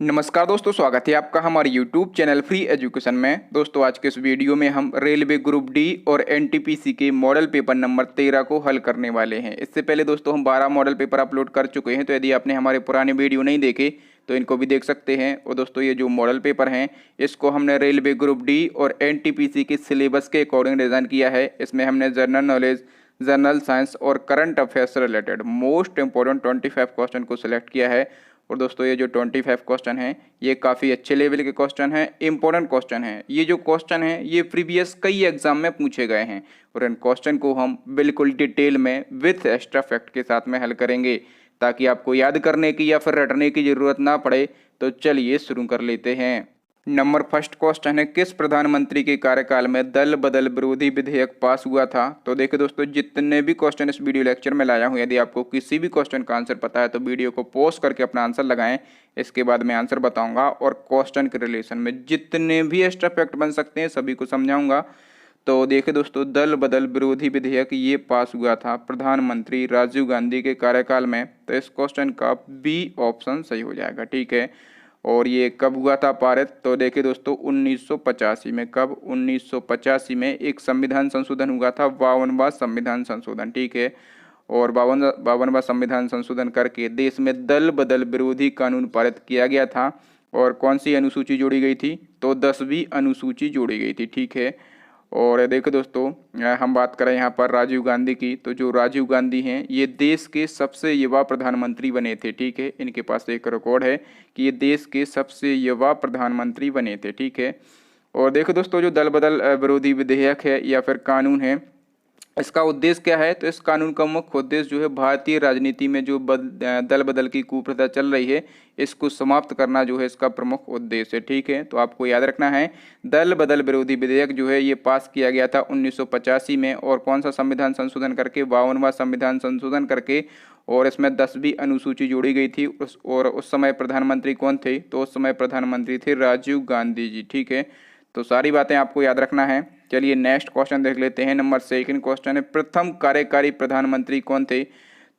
नमस्कार दोस्तों, स्वागत है आपका हमारे YouTube चैनल फ्री एजुकेशन में। दोस्तों आज के इस वीडियो में हम रेलवे ग्रुप डी और एनटीपीसी के मॉडल पेपर नंबर 13 को हल करने वाले हैं। इससे पहले दोस्तों हम 12 मॉडल पेपर अपलोड कर चुके हैं, तो यदि आपने हमारे पुराने वीडियो नहीं देखे तो इनको भी देख सकते हैं। और दोस्तों ये जो मॉडल पेपर हैं इसको हमने रेलवे ग्रुप डी और एनटीपीसी के सिलेबस के अकॉर्डिंग डिज़ाइन किया है। इसमें हमने जनरल नॉलेज, जनरल साइंस और करंट अफेयर्स से रिलेटेड मोस्ट इंपॉर्टेंट 25 क्वेश्चन को सिलेक्ट किया है। और दोस्तों ये जो 25 क्वेश्चन हैं ये काफ़ी अच्छे लेवल के क्वेश्चन हैं, इंपॉर्टेंट क्वेश्चन हैं। ये जो क्वेश्चन हैं ये प्रीवियस कई एग्जाम में पूछे गए हैं और इन क्वेश्चन को हम बिल्कुल डिटेल में विथ एक्स्ट्रा फैक्ट के साथ में हल करेंगे ताकि आपको याद करने की या फिर रटने की ज़रूरत ना पड़े। तो चलिए शुरू कर लेते हैं। नंबर फर्स्ट क्वेश्चन है, किस प्रधानमंत्री के कार्यकाल में दल बदल विरोधी विधेयक पास हुआ था? तो देखिए दोस्तों, जितने भी क्वेश्चन इस वीडियो लेक्चर में लाया हूँ, यदि आपको किसी भी क्वेश्चन का आंसर पता है तो वीडियो को पॉज करके अपना आंसर लगाएं। इसके बाद मैं आंसर बताऊंगा और क्वेश्चन के रिलेशन में जितने भी एक्स्ट्रा फैक्ट बन सकते हैं सभी को समझाऊंगा। तो देखिए दोस्तों, दल बदल विरोधी विधेयक ये पास हुआ था प्रधानमंत्री राजीव गांधी के कार्यकाल में। तो इस क्वेश्चन का बी ऑप्शन सही हो जाएगा, ठीक है। और ये कब हुआ था पारित? तो देखिए दोस्तों 1985 में। कब? 1985 में एक संविधान संशोधन हुआ था, 52वां संविधान संशोधन, ठीक है। और 52वां संविधान संशोधन करके देश में दल बदल विरोधी कानून पारित किया गया था। और कौन सी अनुसूची जोड़ी गई थी? तो 10वीं अनुसूची जोड़ी गई थी, ठीक है। और देखो दोस्तों, हम बात करें यहाँ पर राजीव गांधी की, तो जो राजीव गांधी हैं ये देश के सबसे युवा प्रधानमंत्री बने थे, ठीक है। इनके पास एक रिकॉर्ड है कि ये देश के सबसे युवा प्रधानमंत्री बने थे, ठीक है। और देखो दोस्तों, जो दल बदल विरोधी विधेयक है या फिर कानून है, इसका उद्देश्य क्या है? तो इस कानून का मुख्य उद्देश्य जो है भारतीय राजनीति में जो दल बदल की कुप्रथा चल रही है इसको समाप्त करना जो है इसका प्रमुख उद्देश्य है, ठीक है। तो आपको याद रखना है, दल बदल विरोधी विधेयक जो है ये पास किया गया था 1985 में। और कौन सा संविधान संशोधन करके? 52वां संविधान संशोधन करके। और इसमें 10वीं अनुसूची जोड़ी गई थी। उस समय प्रधानमंत्री कौन थे? तो उस समय प्रधानमंत्री थे राजीव गांधी जी, ठीक है। तो सारी बातें आपको याद रखना है। चलिए नेक्स्ट क्वेश्चन देख लेते हैं। नंबर सेकंड क्वेश्चन है, प्रथम कार्यकारी प्रधानमंत्री कौन थे?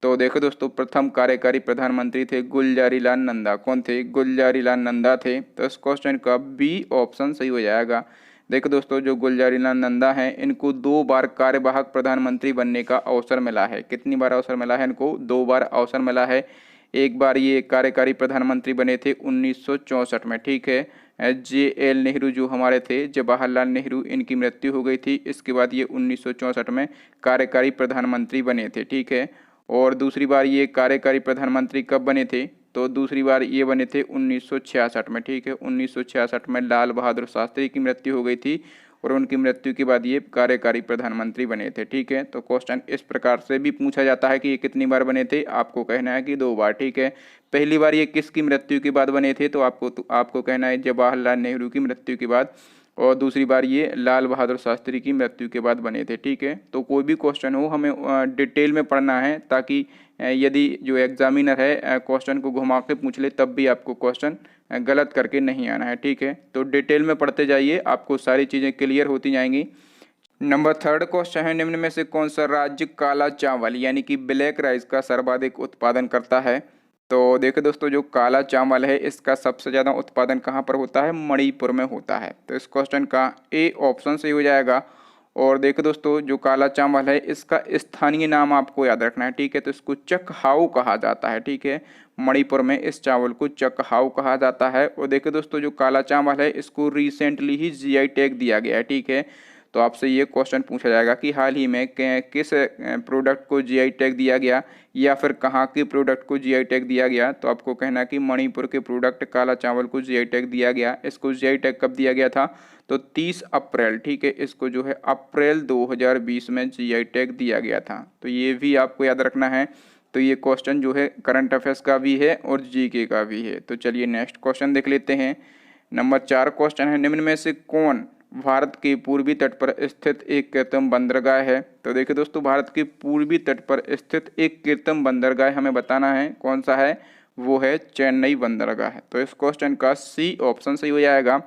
तो देखो दोस्तों, प्रथम कार्यकारी प्रधानमंत्री थे गुलजारीलाल नंदा। कौन थे? गुलजारीलाल नंदा थे। तो इस क्वेश्चन का बी ऑप्शन सही हो जाएगा। देखो दोस्तों, जो गुलजारीलाल नंदा हैं इनको 2 बार कार्यवाहक प्रधानमंत्री बनने का अवसर मिला है। कितनी बार अवसर मिला है इनको? 2 बार अवसर मिला है। एक बार ये कार्यकारी प्रधानमंत्री बने थे 1964 में, ठीक है। JL नेहरू जो हमारे थे, जवाहरलाल नेहरू, इनकी मृत्यु हो गई थी। इसके बाद ये 1964 में कार्यकारी प्रधानमंत्री बने थे, ठीक है। और दूसरी बार ये कार्यकारी प्रधानमंत्री कब बने थे? तो दूसरी बार ये बने थे 1966 में, ठीक है। 1966 में लाल बहादुर शास्त्री की मृत्यु हो गई थी और उनकी मृत्यु के बाद ये कार्यकारी प्रधानमंत्री बने थे, ठीक है। तो क्वेश्चन इस प्रकार से भी पूछा जाता है कि ये कितनी बार बने थे? आपको कहना है कि 2 बार, ठीक है। पहली बार ये किसकी मृत्यु के बाद बने थे? तो आपको कहना है जवाहरलाल नेहरू की मृत्यु के बाद। और दूसरी बार ये लाल बहादुर शास्त्री की मृत्यु के बाद बने थे, ठीक है। तो कोई भी क्वेश्चन हो हमें डिटेल में पढ़ना है ताकि यदि जो एग्जामिनर है क्वेश्चन को घुमा के पूछ ले तब भी आपको क्वेश्चन गलत करके नहीं आना है, ठीक है। तो डिटेल में पढ़ते जाइए, आपको सारी चीज़ें क्लियर होती जाएंगी। नंबर थर्ड क्वेश्चन है, निम्न में से कौन सा राज्य काला चावल यानी कि ब्लैक राइस का सर्वाधिक उत्पादन करता है? तो देखो दोस्तों, जो काला चावल है इसका सबसे ज़्यादा उत्पादन कहाँ पर होता है? मणिपुर में होता है। तो इस क्वेश्चन का ए ऑप्शन सही हो जाएगा। और देखो दोस्तों, जो काला चावल है इसका स्थानीय नाम आपको याद रखना है, ठीक है। तो इसको चकहाऊ कहा जाता है, ठीक है। मणिपुर में इस चावल को चकहाऊ कहा जाता है। और देखो दोस्तों, जो काला चावल है इसको रिसेंटली ही GI टैग दिया गया है, ठीक है। तो आपसे ये क्वेश्चन पूछा जाएगा कि हाल ही में किस प्रोडक्ट को GI टैग दिया गया या फिर कहाँ के प्रोडक्ट को GI टैग दिया गया? तो आपको कहना कि मणिपुर के प्रोडक्ट काला चावल को GI टैग दिया गया। इसको GI टैग कब दिया गया था? तो 30 अप्रैल, ठीक है। इसको जो है अप्रैल 2020 में GI टैग दिया गया था। तो ये भी आपको याद रखना है। तो ये क्वेश्चन जो है करंट अफेयर्स का भी है और GK का भी है। तो चलिए नेक्स्ट क्वेश्चन देख लेते हैं। नंबर 4 क्वेश्चन है, निम्न में से कौन भारत के पूर्वी तट पर स्थित एक कृत्रिम बंदरगाह है? तो देखिए दोस्तों, भारत के पूर्वी तट पर स्थित एक कृत्रिम बंदरगाह हमें बताना है। कौन सा है? वो है चेन्नई बंदरगाह। तो इस क्वेश्चन का सी ऑप्शन सही हो जाएगा।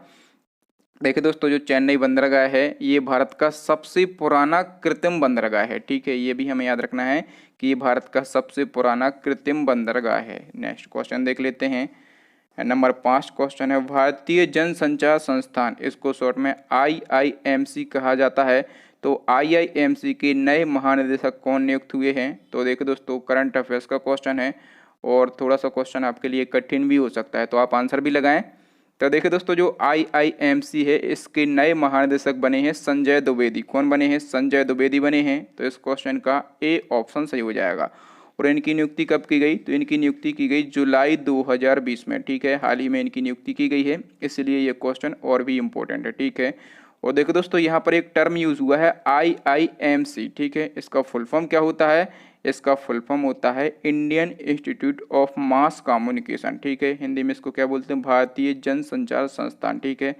देखिए दोस्तों, जो चेन्नई बंदरगाह है ये भारत का सबसे पुराना कृत्रिम बंदरगाह है, ठीक है। ये भी हमें याद रखना है कि ये भारत का सबसे पुराना कृत्रिम बंदरगाह है। नेक्स्ट क्वेश्चन देख लेते हैं। नंबर 5 क्वेश्चन है भारतीय जनसंचार संस्थान, इसको शॉर्ट में IIMC कहा जाता है। तो IIMC के नए महानिदेशक कौन नियुक्त हुए हैं? तो देखिए दोस्तों करंट अफेयर्स का क्वेश्चन है और थोड़ा सा क्वेश्चन आपके लिए कठिन भी हो सकता है, तो आप आंसर भी लगाएं। तो देखिए दोस्तों जो IIMC है इसके नए महानिदेशक बने हैं संजय द्विवेदी। कौन बने हैं? संजय द्विवेदी बने हैं। तो इस क्वेश्चन का ए ऑप्शन सही हो जाएगा। और इनकी नियुक्ति कब की गई? तो इनकी नियुक्ति की गई जुलाई 2020 में। ठीक है, हाल ही में इनकी नियुक्ति की गई है, इसलिए ये क्वेश्चन और भी इम्पोर्टेंट है। ठीक है, और देखो दोस्तों यहाँ पर एक टर्म यूज हुआ है IIMC। ठीक है, इसका फुल फॉर्म क्या होता है? इसका फुल फॉर्म होता है Indian institute of mass communication. ठीक है, हिंदी में इसको क्या बोलते हैं? भारतीय जनसंचार संस्थान। ठीक है,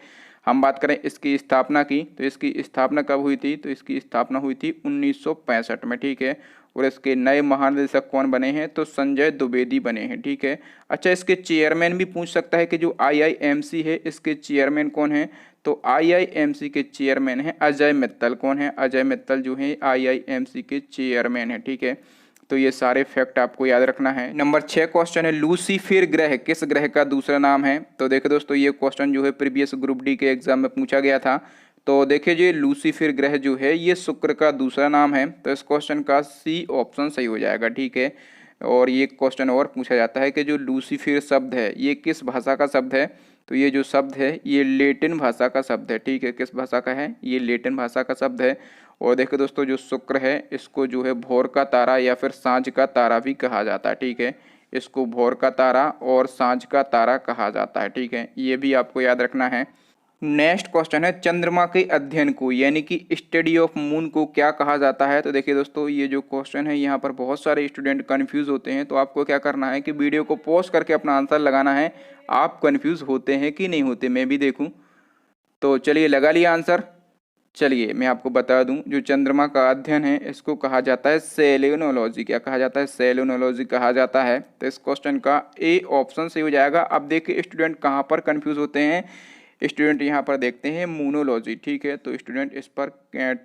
हम बात करें इसकी स्थापना की, तो इसकी स्थापना कब हुई थी? तो इसकी स्थापना हुई थी 1965 में। ठीक है, और इसके नए महानिदेशक कौन बने हैं? तो संजय द्विवेदी बने हैं। ठीक है, अच्छा इसके चेयरमैन भी पूछ सकता है कि जो IIMC है इसके चेयरमैन कौन है? तो IIMC के चेयरमैन हैं अजय मित्तल। कौन है? अजय मित्तल जो है IIMC के चेयरमैन है। ठीक है, तो ये सारे फैक्ट आपको याद रखना है। नंबर 6 क्वेश्चन है लूसीफिर ग्रह किस ग्रह का दूसरा नाम है? तो देखिए दोस्तों ये क्वेश्चन जो है प्रीवियस ग्रुप डी के एग्जाम में पूछा गया था। तो देखिए जो लूसीफिर ग्रह जो है ये शुक्र का दूसरा नाम है। तो इस क्वेश्चन का सी ऑप्शन सही हो जाएगा। ठीक है, और ये क्वेश्चन और पूछा जाता है कि जो लूसीफिर शब्द है ये किस भाषा का शब्द है? तो ये जो शब्द है ये लेटिन भाषा का शब्द है। ठीक है, किस भाषा का है? ये लेटिन भाषा का शब्द है। और देखो दोस्तों जो शुक्र है इसको जो है भोर का तारा या फिर सांझ का तारा भी कहा जाता है। ठीक है, इसको भोर का तारा और सांझ का तारा कहा जाता है। ठीक है, ये भी आपको याद रखना है। नेक्स्ट क्वेश्चन है चंद्रमा के अध्ययन को यानी कि स्टडी ऑफ मून को क्या कहा जाता है? तो देखिए दोस्तों ये जो क्वेश्चन है यहाँ पर बहुत सारे स्टूडेंट कंफ्यूज होते हैं, तो आपको क्या करना है कि वीडियो को पॉज करके अपना आंसर लगाना है। आप कंफ्यूज होते हैं कि नहीं होते, मैं भी देखूं। तो चलिए लगा लिया आंसर। चलिए मैं आपको बता दूं जो चंद्रमा का अध्ययन है इसको कहा जाता है सेलेनोलॉजी। क्या कहा जाता है? सेलेनोलॉजी कहा जाता है। तो इस क्वेश्चन का ए ऑप्शन सही हो जाएगा। अब देखिए स्टूडेंट कहाँ पर कंफ्यूज होते हैं। स्टूडेंट यहाँ पर देखते हैं मूनोलॉजी। ठीक है, तो स्टूडेंट इस पर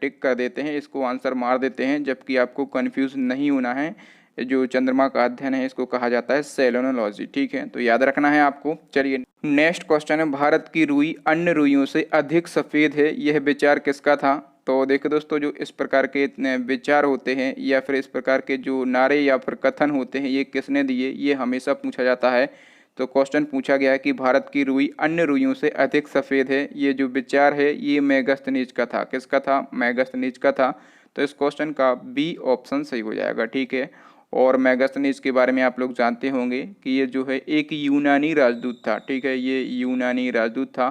टिक कर देते हैं, इसको आंसर मार देते हैं, जबकि आपको कंफ्यूज नहीं होना है। जो चंद्रमा का अध्ययन है इसको कहा जाता है सेलेनोलॉजी। ठीक है, तो याद रखना है आपको। चलिए नेक्स्ट क्वेश्चन है भारत की रुई अन्य रुइयों से अधिक सफ़ेद है, यह विचार किसका था? तो देखो दोस्तों जो इस प्रकार के विचार होते हैं या फिर इस प्रकार के जो नारे या फिर कथन होते हैं ये किसने दिए? ये हमेशा पूछा जाता है। तो क्वेश्चन पूछा गया है कि भारत की रुई अन्य रुइयों से अधिक सफ़ेद है, ये जो विचार है ये मैगस्थनीज का था। किसका था? मैगस्थनीज का था। तो इस क्वेश्चन का बी ऑप्शन सही हो जाएगा। ठीक है, और मैगस्थनीज के बारे में आप लोग जानते होंगे कि ये जो है एक यूनानी राजदूत था। ठीक है, ये यूनानी राजदूत था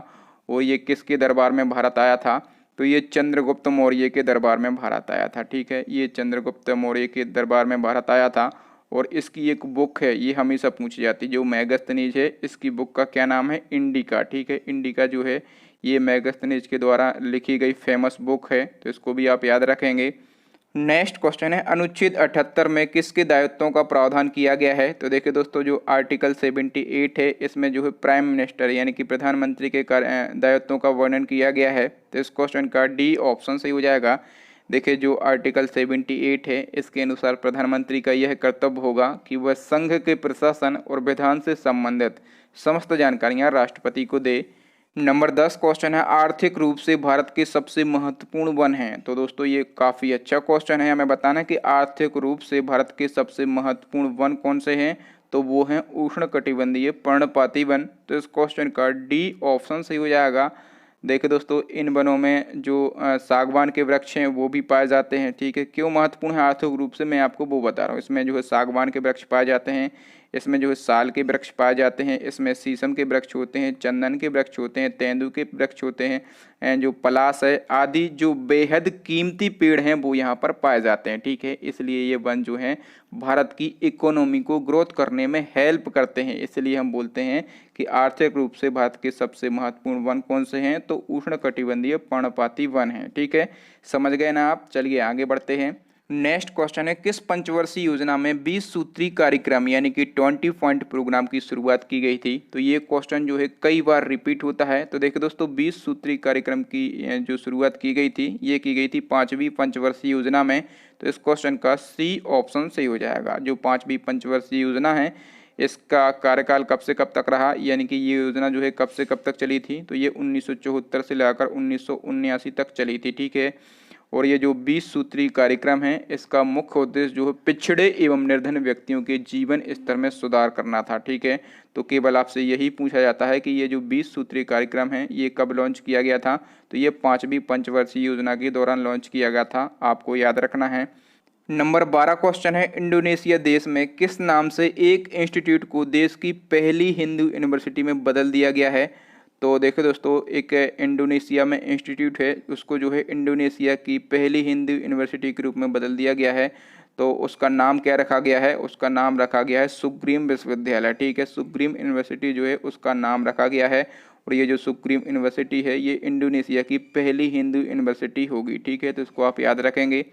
और ये किसके दरबार में भारत आया था? तो ये चंद्रगुप्त मौर्य के दरबार में भारत आया था। ठीक है, ये चंद्रगुप्त मौर्य के दरबार में भारत आया था और इसकी एक बुक है ये हमेशा पूछी जाती है। जो मैगस्थनीज है इसकी बुक का क्या नाम है? इंडिका। ठीक है, इंडिका जो है ये मैगस्थनीज के द्वारा लिखी गई फेमस बुक है, तो इसको भी आप याद रखेंगे। नेक्स्ट क्वेश्चन है अनुच्छेद 78 में किसके दायित्वों का प्रावधान किया गया है? तो देखिए दोस्तों जो आर्टिकल 78 है इसमें जो है प्राइम मिनिस्टर यानी कि प्रधानमंत्री के दायित्वों का वर्णन किया गया है। तो इस क्वेश्चन का डी ऑप्शन सही हो जाएगा। देखिए जो आर्टिकल 78 है इसके अनुसार प्रधानमंत्री का यह कर्तव्य होगा कि वह संघ के प्रशासन और विधान से संबंधित समस्त जानकारियां राष्ट्रपति को दे। नंबर 10 क्वेश्चन है आर्थिक रूप से भारत के सबसे महत्वपूर्ण वन हैं। तो दोस्तों ये काफ़ी अच्छा क्वेश्चन है। हमें बताना कि आर्थिक रूप से भारत के सबसे महत्वपूर्ण वन कौन से हैं? तो वो हैं उष्णकटिबंधीय पर्णपाती वन। तो इस क्वेश्चन का डी ऑप्शन सही हो जाएगा। देखिए दोस्तों इन वनों में जो सागवान के वृक्ष हैं वो भी पाए जाते हैं। ठीक है, क्यों महत्वपूर्ण है आर्थिक रूप से मैं आपको वो बता रहा हूँ। इसमें जो है सागवान के वृक्ष पाए जाते हैं, इसमें जो है साल के वृक्ष पाए जाते हैं, इसमें शीशम के वृक्ष होते हैं, चंदन के वृक्ष होते हैं, तेंदू के वृक्ष होते हैं, जो पलास है आदि जो बेहद कीमती पेड़ हैं वो यहाँ पर पाए जाते हैं। ठीक है, इसलिए ये वन जो हैं भारत की इकोनॉमी को ग्रोथ करने में हेल्प करते हैं। इसलिए हम बोलते हैं कि आर्थिक रूप से भारत के सबसे महत्वपूर्ण वन कौन से हैं? तो उष्णकटिबंधीय पर्णपाती वन हैं। ठीक है, समझ गए ना आप? चलिए आगे बढ़ते हैं। नेक्स्ट क्वेश्चन है किस पंचवर्षीय योजना में 20 सूत्री कार्यक्रम यानी कि 20 पॉइंट प्रोग्राम की शुरुआत की गई थी? तो ये क्वेश्चन जो है कई बार रिपीट होता है। तो देखिए दोस्तों 20 सूत्री कार्यक्रम की जो शुरुआत की गई थी ये की गई थी 5वीं पंचवर्षीय योजना में। तो इस क्वेश्चन का सी ऑप्शन सही हो जाएगा। जो 5वीं पंचवर्षीय योजना है इसका कार्यकाल कब से कब तक रहा, यानी कि ये योजना जो है कब से कब तक चली थी, तो ये 1974 से लेकर 1979 तक चली थी। ठीक है। और ये जो 20 सूत्री कार्यक्रम है, इसका मुख्य उद्देश्य जो है पिछड़े एवं निर्धन व्यक्तियों के जीवन स्तर में सुधार करना था। ठीक है। तो केवल आपसे यही पूछा जाता है कि ये जो 20 सूत्री कार्यक्रम है ये कब लॉन्च किया गया था, तो ये 5वीं पंचवर्षीय योजना के दौरान लॉन्च किया गया था, आपको याद रखना है। नंबर 12 क्वेश्चन है, इंडोनेशिया देश में किस नाम से एक इंस्टीट्यूट को देश की पहली हिंदू यूनिवर्सिटी में बदल दिया गया है। तो देखो दोस्तों, एक इंडोनेशिया में इंस्टीट्यूट है, उसको जो है इंडोनेशिया की पहली हिंदू यूनिवर्सिटी के रूप में बदल दिया गया है। तो उसका नाम क्या रखा गया है, उसका नाम रखा गया है सुप्रीम विश्वविद्यालय। ठीक है। सुप्रीम यूनिवर्सिटी जो है उसका नाम रखा गया है। और ये जो सुप्रीम यूनिवर्सिटी है ये इंडोनेशिया की पहली हिंदू यूनिवर्सिटी होगी। ठीक है। तो इसको आप याद रखेंगे।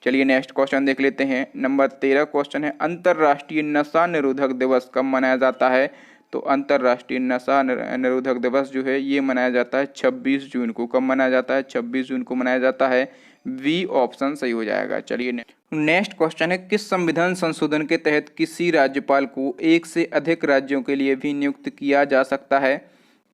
चलिए नेक्स्ट क्वेश्चन देख लेते हैं। नंबर 13 क्वेश्चन है, अंतर्राष्ट्रीय नशा निरोधक दिवस कब मनाया जाता है। तो अंतर्राष्ट्रीय नशा निरोधक दिवस जो है ये मनाया जाता है 26 जून को। कब मनाया जाता है, 26 जून को मनाया जाता है। बी ऑप्शन सही हो जाएगा। चलिए नेक्स्ट क्वेश्चन है, किस संविधान संशोधन के तहत किसी राज्यपाल को एक से अधिक राज्यों के लिए भी नियुक्त किया जा सकता है।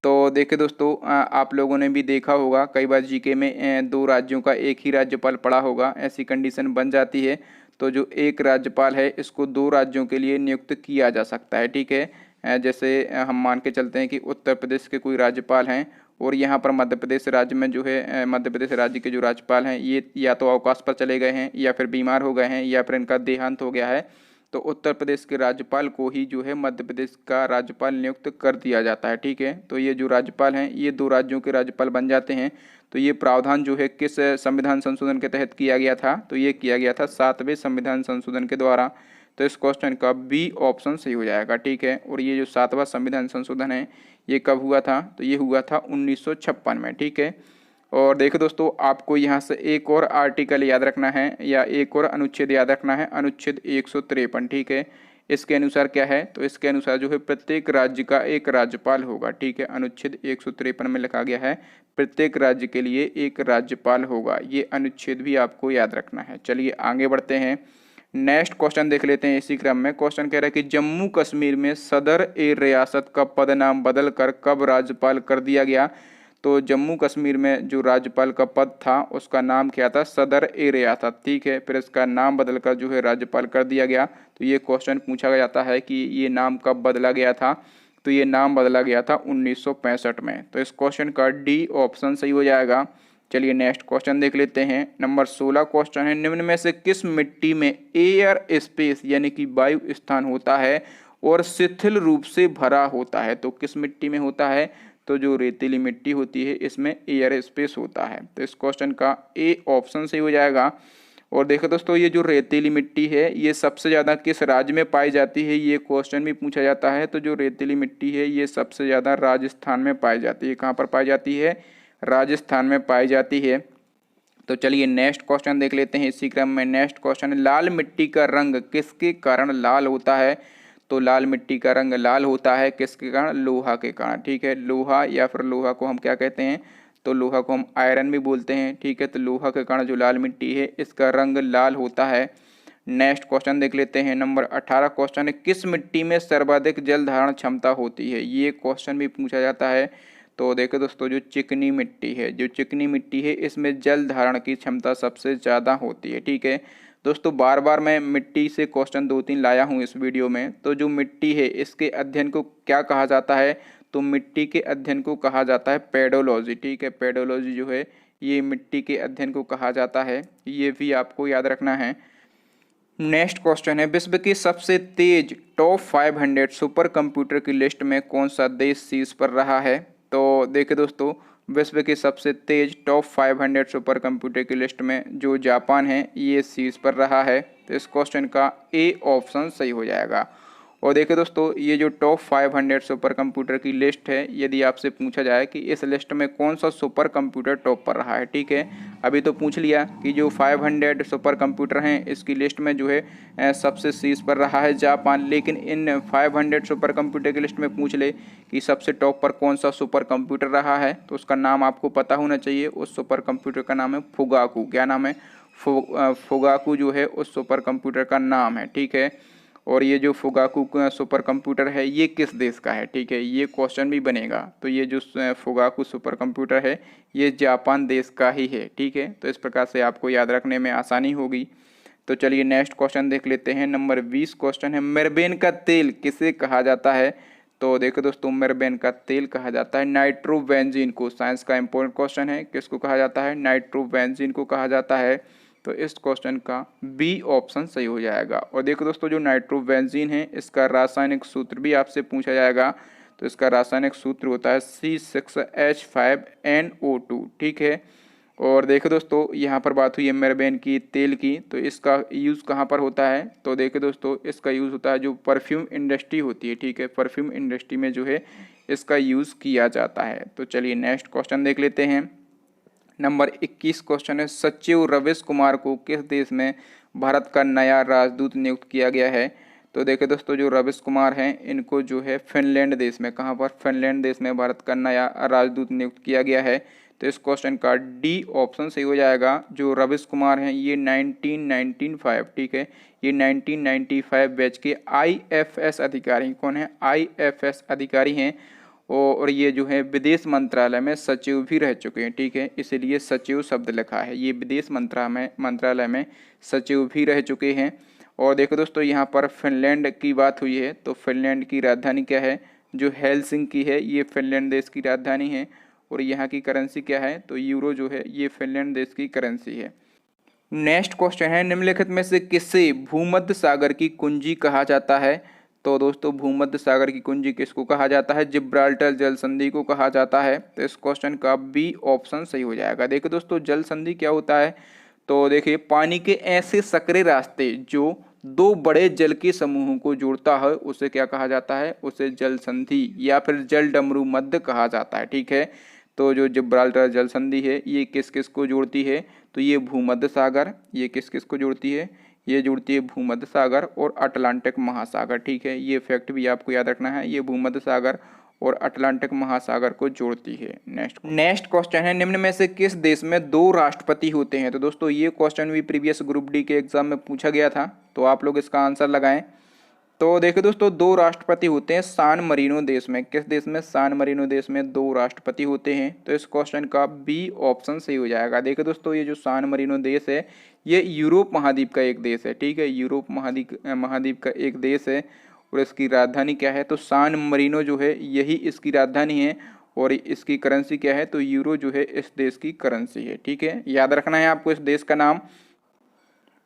तो देखिए दोस्तों, आप लोगों ने भी देखा होगा कई बार जीके में 2 राज्यों का एक ही राज्यपाल पढ़ा होगा, ऐसी कंडीशन बन जाती है। तो जो एक राज्यपाल है इसको 2 राज्यों के लिए नियुक्त किया जा सकता है। ठीक है। जैसे हम मान के चलते हैं कि उत्तर प्रदेश के कोई राज्यपाल हैं और यहाँ पर मध्य प्रदेश राज्य में जो है मध्य प्रदेश राज्य के जो राज्यपाल हैं ये या तो अवकाश पर चले गए हैं या फिर बीमार हो गए हैं या फिर इनका देहांत हो गया है। तो उत्तर प्रदेश के राज्यपाल को ही जो है मध्य प्रदेश का राज्यपाल नियुक्त कर दिया जाता है। ठीक है। तो ये जो राज्यपाल हैं ये 2 राज्यों के राज्यपाल बन जाते हैं। तो ये प्रावधान जो है किस संविधान संशोधन के तहत किया गया था, तो ये किया गया था 7वें संविधान संशोधन के द्वारा। तो इस क्वेश्चन का बी ऑप्शन सही हो जाएगा। ठीक है। और ये जो 7वां संविधान संशोधन है ये कब हुआ था, तो ये हुआ था 1956 में। ठीक है। और देखो दोस्तों, आपको यहाँ से एक और आर्टिकल याद रखना है या एक और अनुच्छेद याद रखना है, अनुच्छेद 153। ठीक है। इसके अनुसार क्या है, तो इसके अनुसार जो है प्रत्येक राज्य का एक राज्यपाल होगा। ठीक है। अनुच्छेद 153 में लिखा गया है प्रत्येक राज्य के लिए एक राज्यपाल होगा। ये अनुच्छेद भी आपको याद रखना है। चलिए आगे बढ़ते हैं। नेक्स्ट क्वेश्चन देख लेते हैं इसी क्रम में। क्वेश्चन कह रहा है कि जम्मू कश्मीर में सदर ए रियासत का पद नाम बदल कर कब राज्यपाल कर दिया गया। तो जम्मू कश्मीर में जो राज्यपाल का पद था उसका नाम क्या था, सदर ए रियासत। ठीक है। फिर इसका नाम बदलकर जो है राज्यपाल कर दिया गया। तो ये क्वेश्चन पूछा जाता है कि ये नाम कब बदला गया था, तो ये नाम बदला गया था 1965 में। तो इस क्वेश्चन का डी ऑप्शन सही हो जाएगा। चलिए नेक्स्ट क्वेश्चन देख लेते हैं। नंबर 16 क्वेश्चन है, निम्न में से किस मिट्टी में एयर स्पेस यानी कि वायु स्थान होता है और शिथिल रूप से भरा होता है। तो किस मिट्टी में होता है, तो जो रेतीली मिट्टी होती है इसमें एयर स्पेस होता है। तो इस क्वेश्चन का ए ऑप्शन सही हो जाएगा। और देखो दोस्तों, ये जो रेतीली मिट्टी है ये सबसे ज़्यादा किस राज्य में पाई जाती है, ये क्वेश्चन भी पूछा जाता है। तो जो रेतीली मिट्टी है ये सबसे ज़्यादा राजस्थान में पाई जाती है। कहाँ पर पाई जाती है, राजस्थान में पाई जाती है। तो चलिए नेक्स्ट क्वेश्चन देख लेते हैं इसी क्रम में। नेक्स्ट क्वेश्चन है, लाल मिट्टी का रंग किसके कारण लाल होता है। तो लाल मिट्टी का रंग लाल होता है किसके कारण, लोहा के कारण। ठीक है। लोहा या फिर लोहा को हम क्या कहते हैं, तो लोहा को हम आयरन भी बोलते हैं। ठीक है। तो लोहा के कारण जो लाल मिट्टी है इसका रंग लाल होता है। नेक्स्ट क्वेश्चन देख लेते हैं। नंबर 18 क्वेश्चन है, किस मिट्टी में सर्वाधिक जल धारण क्षमता होती है। ये क्वेश्चन भी पूछा जाता है। तो देखो दोस्तों, जो चिकनी मिट्टी है, जो चिकनी मिट्टी है इसमें जल धारण की क्षमता सबसे ज़्यादा होती है। ठीक है दोस्तों, बार बार मैं मिट्टी से क्वेश्चन 2-3 लाया हूँ इस वीडियो में। तो जो मिट्टी है इसके अध्ययन को क्या कहा जाता है, तो मिट्टी के अध्ययन को कहा जाता है पेडोलॉजी। ठीक है। पेडोलॉजी जो है ये मिट्टी के अध्ययन को कहा जाता है, ये भी आपको याद रखना है। नेक्स्ट क्वेश्चन है, विश्व के सबसे तेज टॉप 500 सुपर कंप्यूटर की लिस्ट में कौन सा देश शीर्ष पर रहा है। तो देखिए दोस्तों, विश्व के सबसे तेज टॉप 500 सुपर कंप्यूटर की लिस्ट में जो जापान है ये शीर्ष पर रहा है। तो इस क्वेश्चन का ए ऑप्शन सही हो जाएगा। और देखिए दोस्तों, ये जो टॉप 500 सुपर कंप्यूटर की लिस्ट है, यदि आपसे पूछा जाए कि इस लिस्ट में कौन सा सुपर कंप्यूटर टॉप पर रहा है। ठीक है। अभी तो पूछ लिया कि जो 500 सुपर कंप्यूटर हैं इसकी लिस्ट में जो है सबसे शीर्ष पर रहा है जापान, लेकिन इन 500 सुपर कंप्यूटर की लिस्ट में पूछ ले कि सबसे टॉप पर कौन सा सुपर कंप्यूटर रहा है, तो उसका नाम आपको पता होना चाहिए। उस सुपर कंप्यूटर का नाम है फुगाकू। क्या नाम है, फुगाकू जो है उस सुपर कंप्यूटर का नाम है। ठीक है। और ये जो फुगाकू सुपर कंप्यूटर है ये किस देश का है, ठीक है, ये क्वेश्चन भी बनेगा। तो ये जो फुगाकू सुपर कंप्यूटर है ये जापान देश का ही है, ठीक है। तो इस प्रकार से आपको याद रखने में आसानी होगी। तो चलिए नेक्स्ट क्वेश्चन देख लेते हैं। नंबर 20 क्वेश्चन है, मेरबेन का तेल किसे कहा जाता है। तो देखो दोस्तों, मेरबेन का तेल कहा जाता है नाइट्रोबेंजीन को। साइंस का इंपॉर्टेंट क्वेश्चन है, किसको कहा जाता है, नाइट्रोबेंजीन को कहा जाता है। तो इस क्वेश्चन का बी ऑप्शन सही हो जाएगा। और देखो दोस्तों, जो नाइट्रोबेंजीन है इसका रासायनिक सूत्र भी आपसे पूछा जाएगा। तो इसका रासायनिक सूत्र होता है C6H5NO2, ठीक है। और देखो दोस्तों, यहाँ पर बात हुई है मेरबेन की तेल की, तो इसका यूज़ कहाँ पर होता है। तो देखो दोस्तों, इसका यूज़ होता है जो परफ्यूम इंडस्ट्री होती है, ठीक है, परफ्यूम इंडस्ट्री में जो है इसका यूज़ किया जाता है। तो चलिए नेक्स्ट क्वेश्चन देख लेते हैं। नंबर 21 क्वेश्चन है, सचिव रवीश कुमार को किस देश में भारत का नया राजदूत नियुक्त किया गया है। तो देखिए दोस्तों, जो रवीश कुमार हैं इनको जो है फिनलैंड देश में, कहाँ पर, फिनलैंड देश में भारत का नया राजदूत नियुक्त किया गया है। तो इस क्वेश्चन का डी ऑप्शन सही हो जाएगा। जो रवीश कुमार हैं ये 1995, ठीक है, ये 1995 बैच के IFS अधिकारी, कौन है, IFS अधिकारी हैं। और ये जो है विदेश मंत्रालय में सचिव भी रह चुके हैं, ठीक है, इसीलिए सचिव शब्द लिखा है। ये विदेश मंत्रालय में सचिव भी रह चुके हैं। और देखो दोस्तों, यहाँ पर फिनलैंड की बात हुई है, तो फिनलैंड की राजधानी क्या है, जो हेलसिंकी है, ये फिनलैंड देश की राजधानी है। और यहाँ की करेंसी क्या है, तो यूरो जो है ये फिनलैंड देश की करेंसी है। नेक्स्ट क्वेश्चन है, निम्नलिखित में से किसे भूमध्य सागर की कुंजी कहा जाता है। तो दोस्तों, भूमध्य सागर की कुंजी किसको कहा जाता है, जिब्राल्टर जल संधि को कहा जाता है। तो इस क्वेश्चन का बी ऑप्शन सही हो जाएगा। देखिए दोस्तों, जल संधि क्या होता है, तो देखिए पानी के ऐसे सकरे रास्ते जो दो बड़े जल के समूहों को जोड़ता है उसे क्या कहा जाता है, उसे जल संधि या फिर जल डमरू मध्य कहा जाता है, ठीक है। तो जो जिब्राल्टर जल संधि है ये किस किस को जोड़ती है, तो ये भूमध्य सागर, ये किस किस को जोड़ती है, ये जुड़ती है भूमध्य सागर और अटलांटिक महासागर, ठीक है। ये फैक्ट भी आपको याद रखना है, ये भूमध्य सागर और अटलांटिक महासागर को जोड़ती है। नेक्स्ट क्वेश्चन है, निम्न में से किस देश में 2 राष्ट्रपति होते हैं। तो दोस्तों, ये क्वेश्चन भी प्रीवियस ग्रुप डी के एग्जाम में पूछा गया था, तो आप लोग इसका आंसर लगाएं। तो देखो दोस्तों, 2 राष्ट्रपति होते हैं सान मरीनो देश में। किस देश में, सान मरीनो देश में 2 राष्ट्रपति होते हैं। तो इस क्वेश्चन का बी ऑप्शन सही हो जाएगा। देखो दोस्तों, ये जो सान मरीनो देश है ये यूरोप महाद्वीप का एक देश है, ठीक है, यूरोप महाद्वीप का एक देश है। और इसकी राजधानी क्या है, तो सान मरीनो जो है यही इसकी राजधानी है। और इसकी करेंसी क्या है, तो यूरो जो है इस देश की करेंसी है, ठीक है, याद रखना है आपको इस देश का नाम।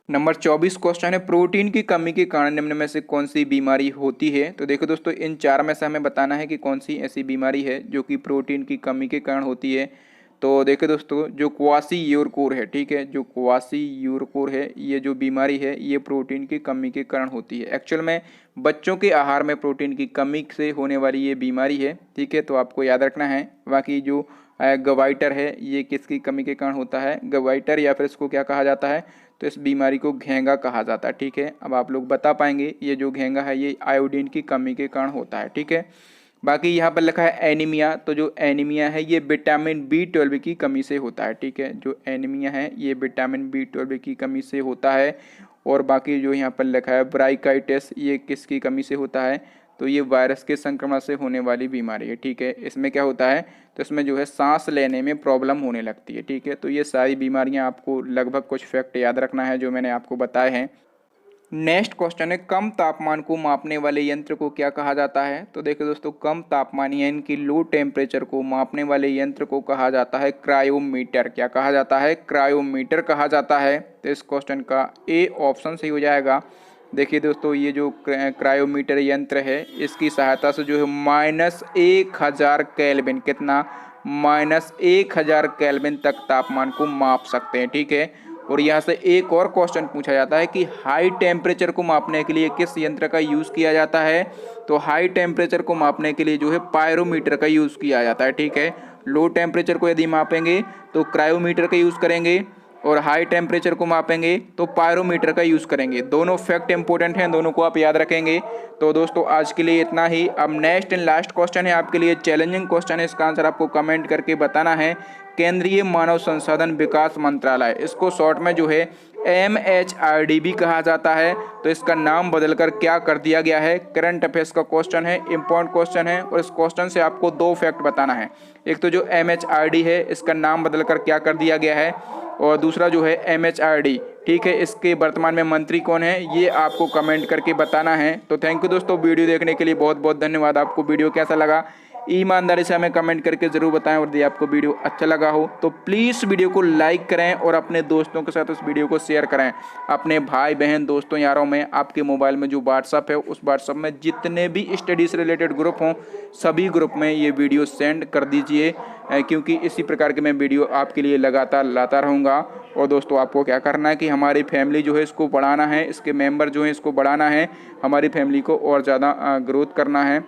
नंबर 24 क्वेश्चन है, प्रोटीन की कमी के कारण निम्न में से कौन सी बीमारी होती है। तो देखो दोस्तों, इन 4 में से हमें बताना है कि कौन सी ऐसी बीमारी है जो कि प्रोटीन की कमी के कारण होती है। तो देखो दोस्तों, जो क्वाशीयोरकोर है, ठीक है, जो क्वाशीयोरकोर है ये जो बीमारी है ये प्रोटीन की कमी के कारण होती है। एक्चुअल में बच्चों के आहार में प्रोटीन की कमी से होने वाली ये बीमारी है, ठीक है, तो आपको याद रखना है। बाकी जो गवाइटर है ये किसकी कमी के कारण होता है, गवाइटर, या फिर इसको क्या कहा जाता है, तो इस बीमारी को घेंगा कहा जाता है, ठीक है। अब आप लोग बता पाएंगे, ये जो घेंगा है ये आयोडीन की कमी के कारण होता है, ठीक है। बाकी यहाँ पर लिखा है एनीमिया, तो जो एनीमिया है ये विटामिन B12 की कमी से होता है, ठीक है, जो एनीमिया है ये विटामिन B12 की कमी से होता है। और बाकी जो यहाँ पर लिखा है ब्राइकाइटिस, ये किसकी कमी से होता है, तो ये वायरस के संक्रमण से होने वाली बीमारी है, ठीक है। इसमें क्या होता है, तो इसमें जो है सांस लेने में प्रॉब्लम होने लगती है, ठीक है। तो ये सारी बीमारियां आपको लगभग कुछ फैक्ट याद रखना है जो मैंने आपको बताए हैं। नेक्स्ट क्वेश्चन है, कम तापमान को मापने वाले यंत्र को क्या कहा जाता है। तो देखो दोस्तों, कम तापमान यानी कि लो टेम्परेचर को मापने वाले यंत्र को कहा जाता है क्रायोमीटर। क्या कहा जाता है, क्रायोमीटर कहा जाता है। तो इस क्वेश्चन का ए ऑप्शन सही हो जाएगा। देखिए दोस्तों, ये जो क्रायोमीटर यंत्र है इसकी सहायता से जो है -1000 केल्विन, कितना, -1000 केल्विन तक तापमान को माप सकते हैं, ठीक है। और यहाँ से एक और क्वेश्चन पूछा जाता है कि हाई टेम्परेचर को मापने के लिए किस यंत्र का यूज़ किया जाता है। तो हाई टेम्परेचर को मापने के लिए जो है पायरोमीटर का यूज़ किया जाता है, ठीक है। लो टेम्परेचर को यदि मापेंगे तो क्रायोमीटर का यूज़ करेंगे, और हाई टेम्परेचर को मापेंगे तो पायरोमीटर का यूज़ करेंगे। दोनों फैक्ट इंपॉर्टेंट हैं, दोनों को आप याद रखेंगे। तो दोस्तों, आज के लिए इतना ही। अब नेक्स्ट एंड लास्ट क्वेश्चन है आपके लिए, चैलेंजिंग क्वेश्चन है, इसका आंसर आपको कमेंट करके बताना है केंद्रीय मानव संसाधन विकास मंत्रालय, इसको शॉर्ट में जो है MHRD भी कहा जाता है। तो इसका नाम बदलकर क्या कर दिया गया है? करंट अफेयर्स का क्वेश्चन है, इंपॉर्टेंट क्वेश्चन है और इस क्वेश्चन से आपको 2 फैक्ट बताना है। एक तो जो MHRD है इसका नाम बदलकर क्या कर दिया गया है, और दूसरा जो है MHRD, ठीक है, इसके वर्तमान में मंत्री कौन है, ये आपको कमेंट करके बताना है। तो थैंक यू दोस्तों, वीडियो देखने के लिए बहुत बहुत धन्यवाद। आपको वीडियो कैसा लगा ईमानदारी से हमें कमेंट करके ज़रूर बताएं, और यदि आपको वीडियो अच्छा लगा हो तो प्लीज़ वीडियो को लाइक करें और अपने दोस्तों के साथ उस वीडियो को शेयर करें। अपने भाई बहन दोस्तों यारों में, आपके मोबाइल में जो व्हाट्सअप है उस व्हाट्सअप में जितने भी स्टडी से रिलेटेड ग्रुप हों सभी ग्रुप में ये वीडियो सेंड कर दीजिए, क्योंकि इसी प्रकार के मैं वीडियो आपके लिए लगातार लाता रहूँगा। और दोस्तों आपको क्या करना है कि हमारी फैमिली जो है इसको बढ़ाना है, इसके मेंबर जो है इसको बढ़ाना है, हमारी फैमिली को और ज़्यादा ग्रोथ करना है।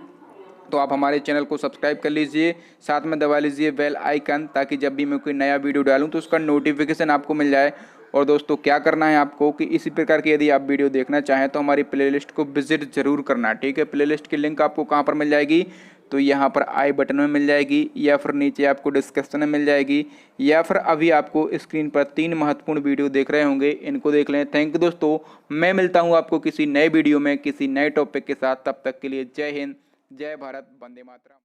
तो आप हमारे चैनल को सब्सक्राइब कर लीजिए, साथ में दबा लीजिए बेल आइकन, ताकि जब भी मैं कोई नया वीडियो डालूं तो उसका नोटिफिकेशन आपको मिल जाए। और दोस्तों क्या करना है आपको कि इसी प्रकार की यदि आप वीडियो देखना चाहें तो हमारी प्लेलिस्ट को विजिट जरूर करना, ठीक है। प्लेलिस्ट की लिंक आपको कहाँ पर मिल जाएगी, तो यहाँ पर आई बटन में मिल जाएगी, या फिर नीचे आपको डिस्क्रिप्शन में मिल जाएगी, या फिर अभी आपको स्क्रीन पर 3 महत्वपूर्ण वीडियो देख रहे होंगे, इनको देख लें। थैंक यू दोस्तों, मैं मिलता हूँ आपको किसी नए वीडियो में किसी नए टॉपिक के साथ। तब तक के लिए जय हिंद, जय भारत, वंदे मातरम।